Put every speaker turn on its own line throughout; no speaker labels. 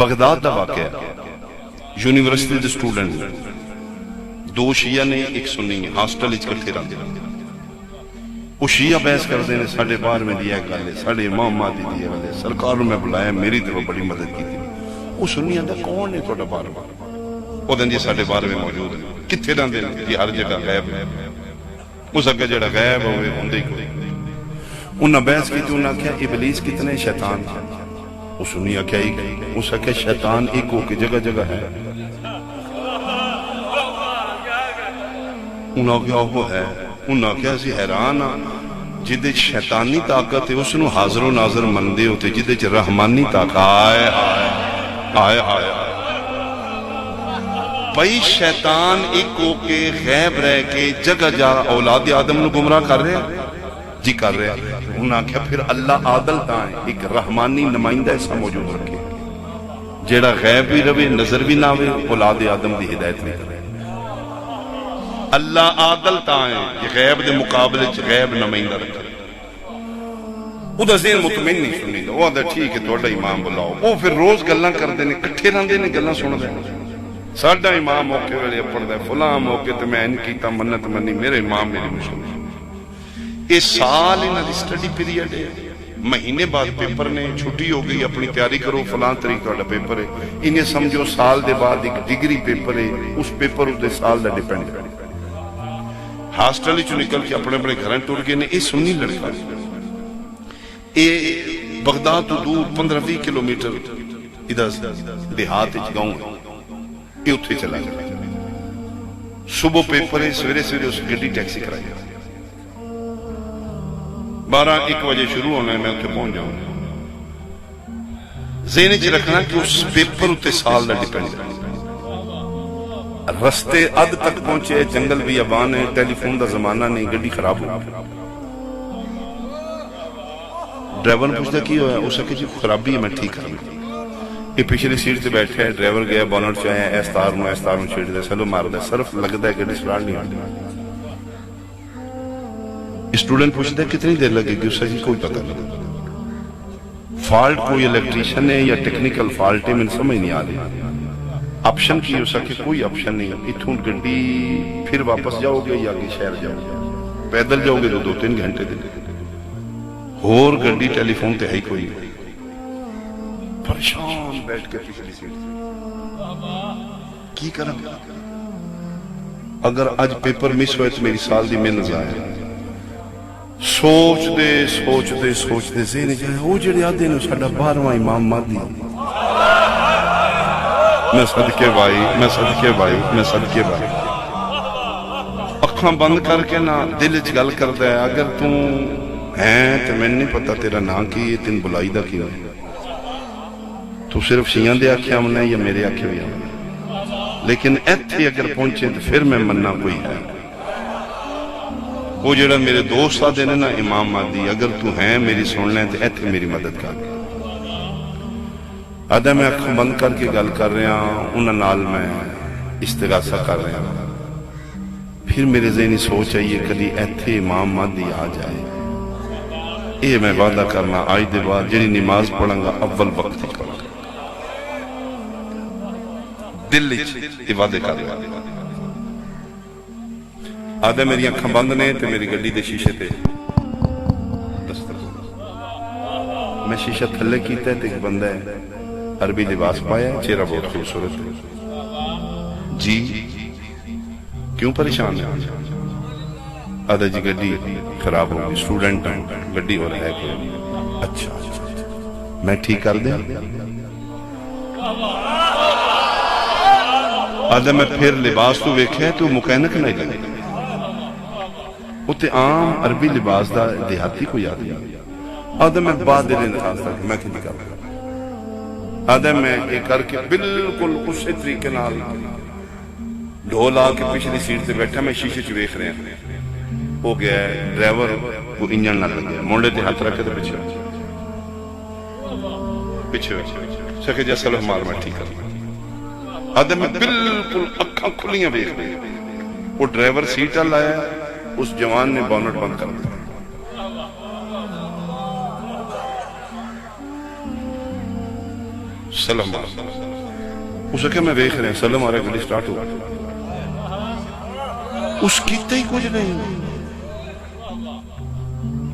Baghdad the واقعہ university دے student دو شیعہ نے ایک سنی ہاسٹل اچ کٹھے رہندے وہ شیعہ بحث کردے نے 12:30 میں دیا گل ہے ساڈے امام مہدی دی والے سرکار نوں میں بلایا میری طرف بڑی مدد کی وہ سنی آندا کون ہے تہاڈا بار وہ دن جی 12:30 میں موجود ہے کتھے رہندے نے جی ہر جگہ غائب ہے اس اگے جڑا غائب ہوئے ہوندے ہی کوئی انہاں بحث کی تو انہاں کہا ابلیس کتنے شیطان وہ سنی آکھیا ہی اس آکھیا شیطان ایک ہو کے جگہ جگہ ہے انہاں کہا وہ ہے انہاں کہا اسی حیران ہاں جدے شیطانی طاقت ہے اس نو حاضر و ناظر مندے ہوتے جدے چ رحمانی طاقت آئے آئے آئے بھائی شیطان ایک ہو کے غیب رہ کے جگہ جا اولاد آدم نو گمراہ کر رہے جی کر رہے انہاں کہا پھر اللہ عادل تائیں ایک رحمانی نمائندہ ایسا موجود رکھے جیڑا غیب بھی روے نظر بھی نہ ہوئے اولاد آدم دی ہدایت بھی کرے اللہ عادل تائیں یہ غیب دے مقابلے غیب نمائندہ رکھے وہ دا ذہن مطمئن نہیں سنی دا وہ دا ٹھیک ہے توڑا امام بلاؤ وہ پھر روز گلاں کر دینے کٹھے رہندے نے گلاں سن دے ساڈا امام موقع ویلے پڑھدا ہے فلاں موقع تے میں ان کیتا منت منی میرے امام میری مسلم اس سال انہاں دی سٹڈی پیریڈ ہے مہینے بعد پیپر نے چھٹی ہو گئی اپنی تیاری کرو فلاں تاریخ تہاڈا پیپر ہے انہیں سمجھو سال دے بعد ایک ڈگری پیپر ہے اس پیپر اس دے سال دا ڈیپینڈ کرے ہاسٹل چ نکل کے اپنے اپنے گھراں ٹر گئے نے یہ سنی لڑکا یہ بغداد تو دور 15-20 کلومیٹر ادھر دیہات گاؤں یہ اتنے چلا گیا صبح پیپر ہے سویرے سویرے اس گڈی ٹیکسی کرائی 12-1 بجے شروع ہونا ہے میں اتنے پہنچ جاؤں ذہن چ رکھنا کہ اس پیپر اتنے سال کا ڈیپینڈ کرنا رستے اد تک پہنچے جنگل بھی ابان ہے ٹیلی فون دا زمانہ نہیں گڈی خراب ہو ڈرائیور نے پوچھتا کی ہوا ہے اس کہ جی خرابی ہے میں ٹھیک کروں یہ پچھلی سیٹ سے بیٹھا ہے ڈرائیور گیا بونٹ سے آیا ایس تار نو چھیڑ دے سلو مار دے صرف لگتا ہے گڈی سٹارٹ نہیں آتی اسٹوڈنٹ پوچھتا ہے کتنی دیر لگے گی اس سے کوئی پتہ نہیں فالٹ کوئی الیکٹریشن ہے یا ٹیکنیکل فالٹ ہے میں سمجھ نہیں آ رہی آپشن کی ہو سکے کوئی آپشن نہیں اتھوں گڈی پھر واپس جاؤ گے یا آگے شہر جاؤ گے پیدل جاؤ گے تو 2-3 گھنٹے دے اور گڈی ٹیلی فون تے ہے ہی کوئی پریشان بیٹھ کے پچھلی سیٹ کی کرم اگر آج پیپر مس ہوئے تو میری سال دی محنت ضائع سوچ دے ذہن جائے وہ جڑے آدھے نے ساڈا 12واں امام مہدی میں صدقے بھائی اکھاں بند کر کے نہ دل چ گل کردا ہے اگر تو ہے تو میں نہیں پتا تیرا نام کی تین بلائی دا کی تو صرف شیعہ دے آنکھیں آمنا ہے یا میرے آنکھیں بھی آمنا لیکن ایتھے اگر پہنچے تو پھر میں مننا کوئی ہے وہ جڑا میرے دوست آدھے نے نا امام مہدی اگر تو ہے میری سن لیں تو ایتھے میری مدد کر آدھا میں اکھوں بند کر کے گل کر رہا ہوں انہاں نال میں استغاثہ کر رہا ہوں پھر میرے ذہنی سوچ آئیے کدی ایتھے امام مہدی آ جائے یہ میں وعدہ کرنا آج دے بعد جنہی نماز پڑھاں گا اول وقت ہی کروں گا دل یہ وعدے کر رہا آدھا میری اکھاں بند نے تے میری گڈی دے شیشے تے دستر میں شیشہ تھلے کیتا ہے تے ایک بندہ ہے عربی لباس پایا چہرہ بہت خوبصورت ہے جی کیوں پریشان ہے آدھا جی گڈی خراب ہوگی اسٹوڈنٹ ہوں گڈی ہو رہا ہے اچھا میں ٹھیک کر دیں آدھا میں پھر لباس تو ویکھے تو مکینک نہیں لگے اتنے عام عربی لباس دا دیہاتی کو یاد نہیں آدھا میں بعد دل انتخاب تھا کہ میں کھتی کر رہا آدھا میں ایک کر کے بالکل اسی طریقے نال ڈھول آ کے پچھلی سیٹ سے بیٹھا میں شیشے چ ویکھ رہے ہیں ہو گیا ہے ڈرائیور کو انجن نہ لگیا مونڈے تے ہاتھ رکھ کے پیچھے سکے جیسا لو مار میں ٹھیک کر آدھا میں بالکل اکھاں کھلیاں ویکھ رہے وہ ڈرائیور سیٹ لایا اس جوان نے بونٹ بند کر دیا سلام اس کہ میں ویکھ رہا سلام آ رہا گڈی سٹارٹ ہو اس کیتا ہی کچھ نہیں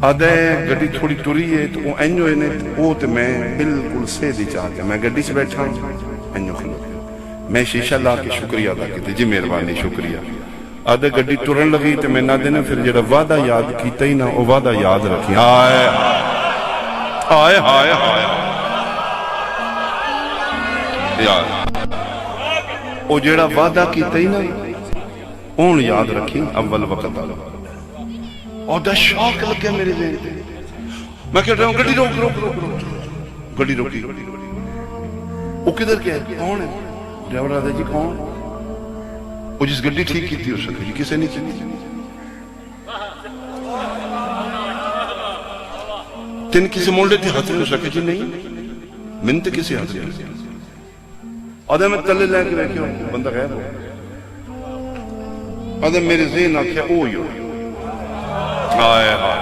آدھے گڈی تھوڑی ٹری ہے تو وہ اینج ہوئے نے وہ تو میں بالکل سیدھی چاہ کے میں گڈی سے بیٹھا اینجو کھلو میں شیشہ لا کے شکریہ ادا کیتے جی مہربانی شکریہ آدھے گڈی ٹرن لگی تو میں نہ دینا پھر جڑا وعدہ یاد کیتا ہی نہ وہ وعدہ یاد رکھی آئے آئے آئے آئے یاد وہ جڑا وعدہ کیتا ہی نہ اون یاد رکھی اول وقت آلو اور دا شوق لگ گیا میرے ذہن پہ میں کہہ رہا ہوں گڈی روک روک روک روک گڈی روکی وہ کدھر کیا ہے کون ہے ڈرائیور آدھا جی کون وہ جس گڈی ٹھیک کی تھی اس سے کسے نہیں کی تین کسی مولڈے تھی ہاتھ میں اس رکھے جی نہیں من تے کسی ہاتھ میں آدھا میں تلے لے کے رکھے ہوں بندہ غیر ہو آدھا میرے ذہن آکھیا او یو آئے آئے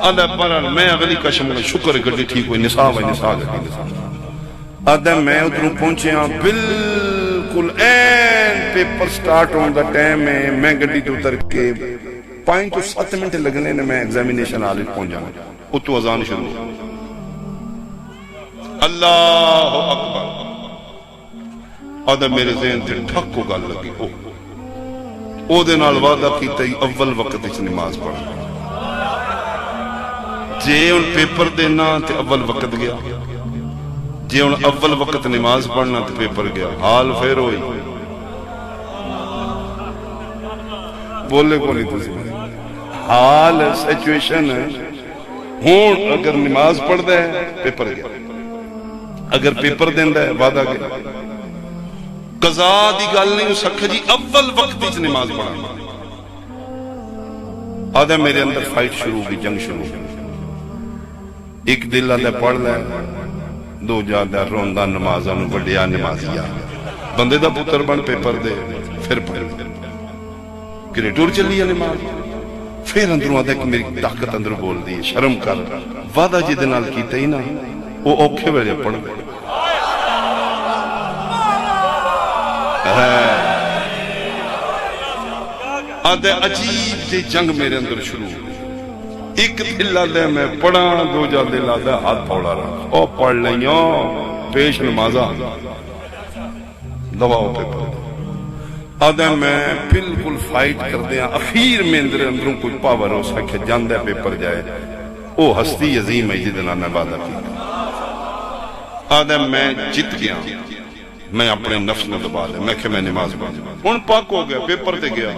آدھا پران میں اگلی کشم میں شکر گڈی ٹھیک ہوئی نصاب ہے نصاب ہے آدھا میں ادھروں پہنچے ہاں بالکل این پیپر سٹارٹ ہوں دا ٹائم میں گڈی تو اتر کے 5 to 7 منٹ لگنے نے میں ایگزامینیشن آلے پہنچ جاؤں اتو اذان شروع اللہ اکبر آدھا میرے ذہن سے ٹھک کو گل لگی او دے نال وعدہ کیتا ہی اول وقت اس نماز پڑھا جے ان پیپر دینا تے اول وقت گیا جے ان اول وقت نماز پڑھنا تے پیپر گیا حال پھر ہوئی بولے کو نہیں تسی حال سیچویشن ہون اگر نماز پڑھ دے پیپر گیا اگر پیپر دیندہ ہے وعدہ گیا قضا دی گل نہیں سکھا جی اول وقت اس نماز پڑھا آدھا میرے اندر فائٹ شروع ہوئی جنگ شروع ہوئی ایک دل آدھا پڑھ لے دو جادہ روندہ نمازہ بڑیا نمازیا بندے دا پتر بن پیپر دے پھر پڑھ گریٹور چلی ہے نماز پھر اندروں آدھا کہ میری طاقت اندر بول دی شرم کر وعدہ جی دنال کیتا ہی نا وہ اوکھے ویلے پڑھ دے آدھے عجیب تے جنگ میرے اندر شروع ہوئی ایک دل آدھے میں پڑھا دو جا دل آدھے ہاتھ پھوڑا رہا او پڑھ لئیوں پیش نمازہ دواؤ پہ پڑھ آدھے میں بالکل فائٹ کر دیا اخیر میں اندروں کچھ پاور ہو سکے جاندے پیپر جائے او ہستی عظیم ہے جدنا میں وعدہ کی آدھے میں جت گیا میں اپنے نفس میں دبا لے میں کہ میں نماز پڑھ ان پاک ہو گیا پیپر تے گیا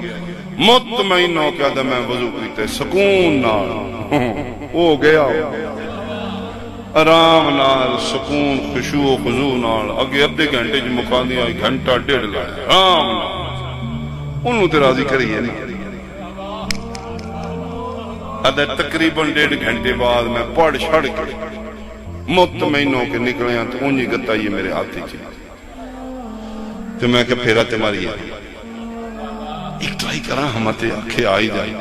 مطمئن ہو کیا میں وضو کیتے سکون نال ہو گیا آرام نال سکون خشوع و خضوع نال اگے ادھے گھنٹے جو مکا دیا گھنٹہ ڈیڑھ لائے آرام نال انہوں تے راضی کریے نہیں ادھے تقریباً ڈیڑھ گھنٹے بعد میں پڑھ چھڑ کے مطمئن ہو کے نکلے ہیں تو انہی گتا یہ میرے ہاتھی چلی تو میں کہ پھیرا تے ماری ہے ایک ٹرائی کرا ہماتے آنکھیں آئی جائے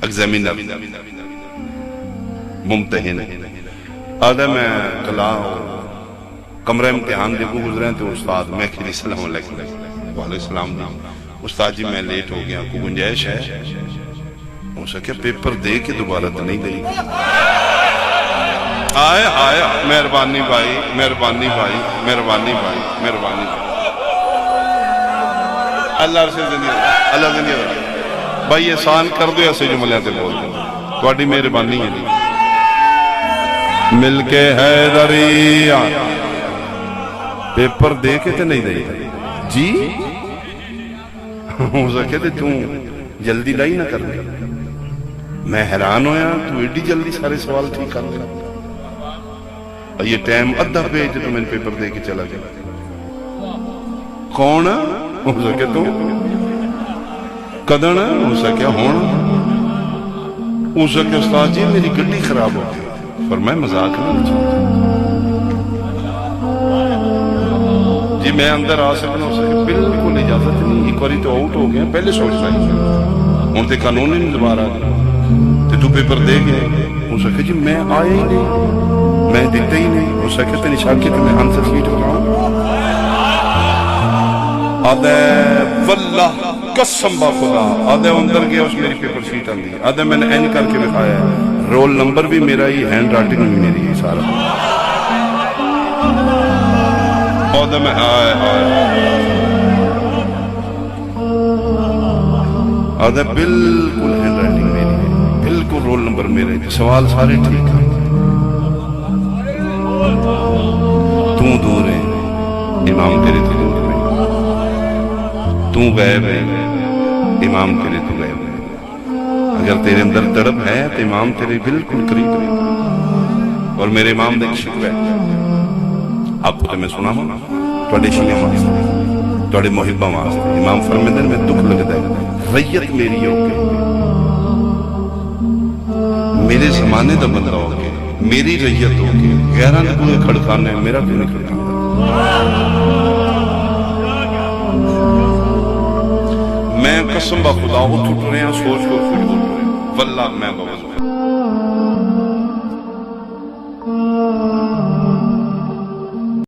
ایگزامینر ممتحن آدھا میں کلا کمرہ امتحان دیکھو گزرے ہیں تو استاد میں کھلی السلام علیکم وعلیکم السلام استاد جی میں لیٹ ہو گیا کو گنجائش ہے ہو سکے پیپر دے کے دوبارہ تو نہیں دے گی آئے آئے مہربانی بھائی مہربانی بھائی مہربانی بھائی مہربانی بھائی اللہ سے زندگی اللہ زندگی بھائی احسان کر دو ایسے جملے تے بول دو تواڈی مہربانی ہے مل کے حیدری پیپر دے کے تے نہیں دے جی ہو سکے تے تم جلدی لائی نہ کر دے میں حیران ہویا تو ایڈی جلدی سارے سوال ٹھیک کر دے یہ ٹائم ادھا پیج تو میں نے پیپر دے کے چلا گیا کون ہو سکے تو کدن ہو سکے ہون ہو سکے استاد جی میری گڈی خراب ہو گئی پر میں مذاق نہیں جی میں اندر آ سکنا ہو سکے بالکل اجازت نہیں ایک باری تو آؤٹ ہو گیا پہلے سوچنا ہی ہوں تے قانون ہی نہیں دوبارہ تو پیپر دے گئے ہو سکے جی میں آیا ہی نہیں میں دیتا ہی نہیں. ہو سکے تو نشان کی تمہیں آنسر شیٹ بناؤں. آدھے واللہ قسم با خدا, آدھے اندر گیا اس میری پیپر شیٹ آندی, آدھے میں نے این کر کے دکھایا ہے, رول نمبر بھی میرا ہی, ہینڈ رائٹنگ بھی میری ہی سارا. آدھے میں آئے آدھے بالکل ہینڈ رائٹنگ میری ہے, بالکل رول نمبر میرے ہے, سوال سارے ٹھیک ہیں. تو دور ہے امام تیرے تو دور ہے, تو غیب ہے امام تیرے تو غیب ہے. اگر تیرے اندر تڑپ ہے تو امام تیرے بالکل قریب ہے. اور میرے امام دیکھ شکر ہے آپ کو تو میں سنا ہوں توڑے شیعہ واسطے, توڑے محبہ واسطے. امام فرمیدے میں دکھ لگتا ہے, ریت میری ہو کے میرے زمانے دا بندہ ہو کے میری ریت ہو کے غیران کوئی کھڑکانا ہے, میرا کوئی نہیں کھڑکانا. میں قسم با خدا اٹھ رہے ہیں, سوچ کو کچھ بول رہے ہیں, واللہ میں بوض